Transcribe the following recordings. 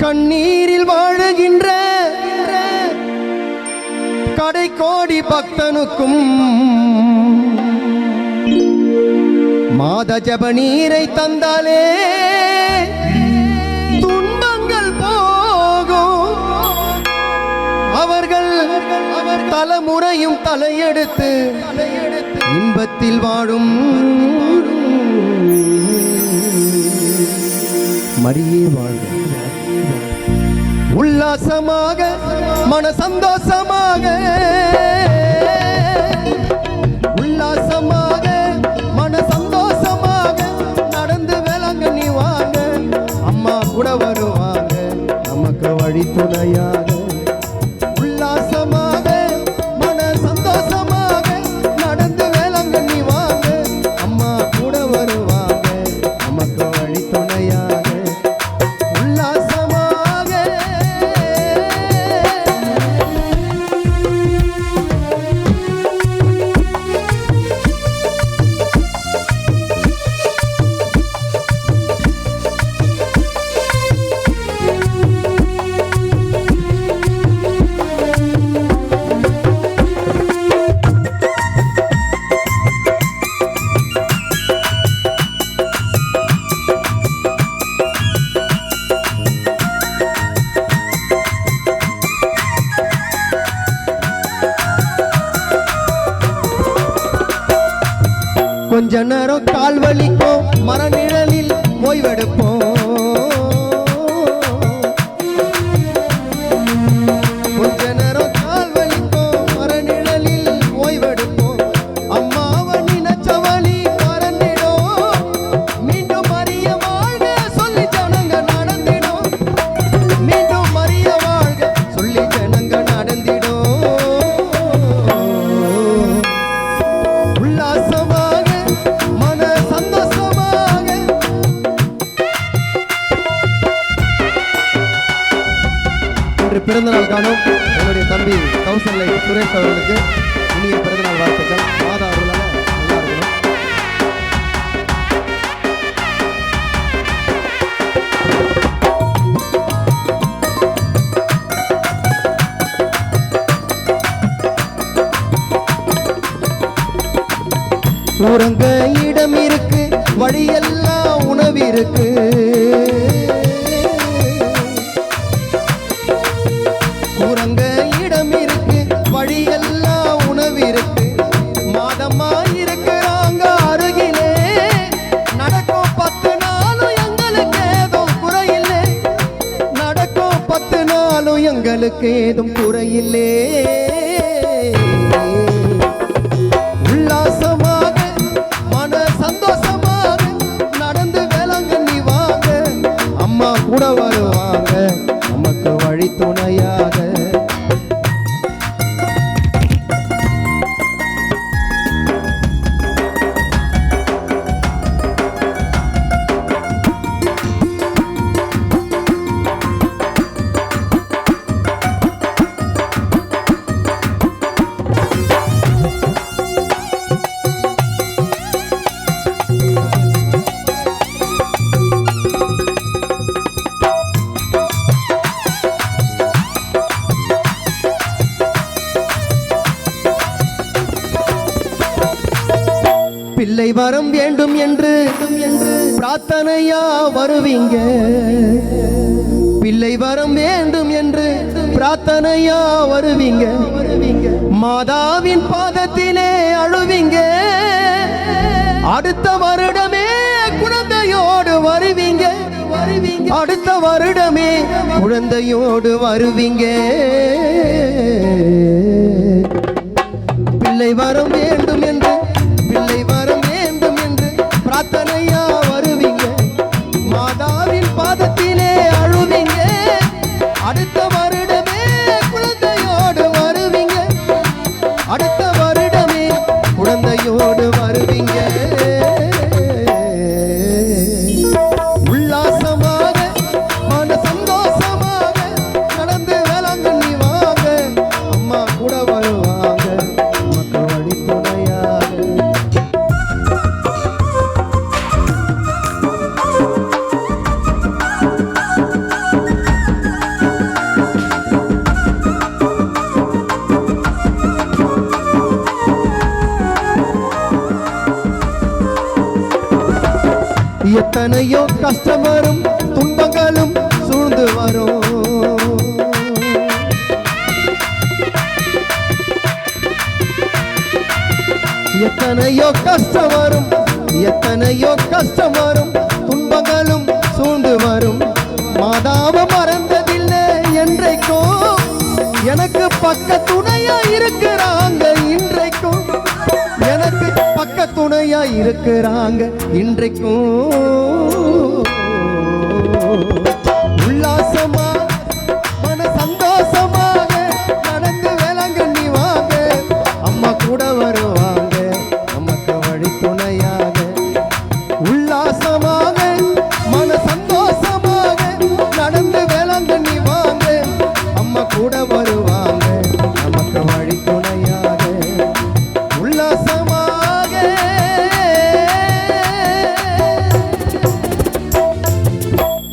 கண்ணீரில் வாழுகின்ற கடைக்கோடி பக்தனுக்கும் மாத ஜப நீரை தந்தாலே துன்பங்கள் போகும். அவர்கள் தலைமுறையும் தலையெடுத்து இன்பத்தில் வாழும். மரியே வாழ்க. உல்லாசமாக மன சந்தோஷமாக உல்லாசமாக மன சந்தோஷமாக நடந்து வேளாங்கண்ணி வாங்க. அம்மா கூட வருவாங்க நமக்கு வழி துணையாக. உல்லாசமாக மன சந்தோஷமாக நடந்து வேளாங்கண்ணி வாங்க. அம்மா கூட வருவாங்க நமக்கு வழி துணையாக. கொஞ்ச நேரம் கால் வலிக்கும் மரநிழலில் ஓய்வெடுப்போம். கொஞ்ச நேரம் கால் வலிக்கும் மரநிழலில் ஓய்வெடுப்போம். அம்மாவை நினைச்ச வழி மறந்திடும். மீண்டும் மரிய வாழ்க சொல்லி ஜனங்க நடந்திடும். மீண்டும் மரிய வாழ்க சொல்லி ஜனங்க நடந்திடும். உல்லாசமா பிறந்தநாள் காணும் என்னுடைய தம்பி கௌசல்லை சுரேஷ் அவர்களுக்கு இனிய பிறந்தநாள் வாழ்த்துக்கள். மாதா அருளால நல்லா இருக்கணும். உறங்க இடம் இருக்கு, வழியெல்லாம் உணவு இருக்கு. உறங்க இடம் இருக்கு, வழியெல்லாம் உணவு இருக்கு. மாதமா இருக்கிறாங்க அருகிலே. நடக்கும் 10 நாளும் எங்களுக்கு ஏதும் குறையில்லை. நடக்கும் 10 நாளும் எங்களுக்கு ஏதும் குறையில்லை. உல்லாசமாக மன சந்தோஷமாக நடந்து வேளாங்கண்ணி வாங்க. அம்மா கூட வருவாங்க நமக்கு வழி துணையாக. பிள்ளை வரம் வேண்டும் என்று பிரார்த்தனையா வருவீங்க. பிள்ளை வரம் வேண்டும் என்று பிரார்த்தனையா வருவீங்க. மாதாவின் பாதத்திலே அழுவீங்க. அடுத்த வருடமே குழந்தையோடு வருவீங்க. அடுத்த வருடமே குழந்தையோடு வருவீங்க. பிள்ளை வரம் வேண்டும் என்று பிள்ளை வரம் வேண்டும் என்று பிரார்த்தனையா வருவீங்க. மாதாவின் பாதத்திலே அழுவீங்க. அடுத்த வருடமே குழந்தையோடு வருவீங்க. அடுத்த வருடமே குழந்தையோடு வருவீங்க. உல்லாசமாக மன சந்தோஷமாக நடந்து வேளாங்கண்ணி வாங்க. அம்மா கூட வருவாங்க நமக்கு வழி துணையா. எத்தனையோ கஷ்டம் வரும், துன்பங்களும் சூழ்ந்து வரும். எத்தனையோ கஷ்டம் வரும், எத்தனையோ கஷ்டம் வரும், துன்பங்களும் சூழ்ந்து வரும். மாதாவை மறந்ததில்லை என்றைக்கும், எனக்கு பக்க துணையா இருக்கிறாங்க இன்றைக்கும், எனக்கு பக்க துணையா இருக்கிறாங்க இன்றைக்கும். உல்லாசமா மன சந்தோஷமாக நடந்து வேளாங்கண்ணி வாங்க, அம்மா கூட வருவாங்க நமக்கு வழி துணையாக. உல்லாசமாக மன சந்தோஷமாக நடந்து வேளாங்கண்ணி வாங்க, அம்மா கூட வருவாங்க நமக்கு வழி துணையாக. உல்லாசமாக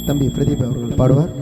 தம்பி பிரதீப் அவர்கள் பாடுவார்.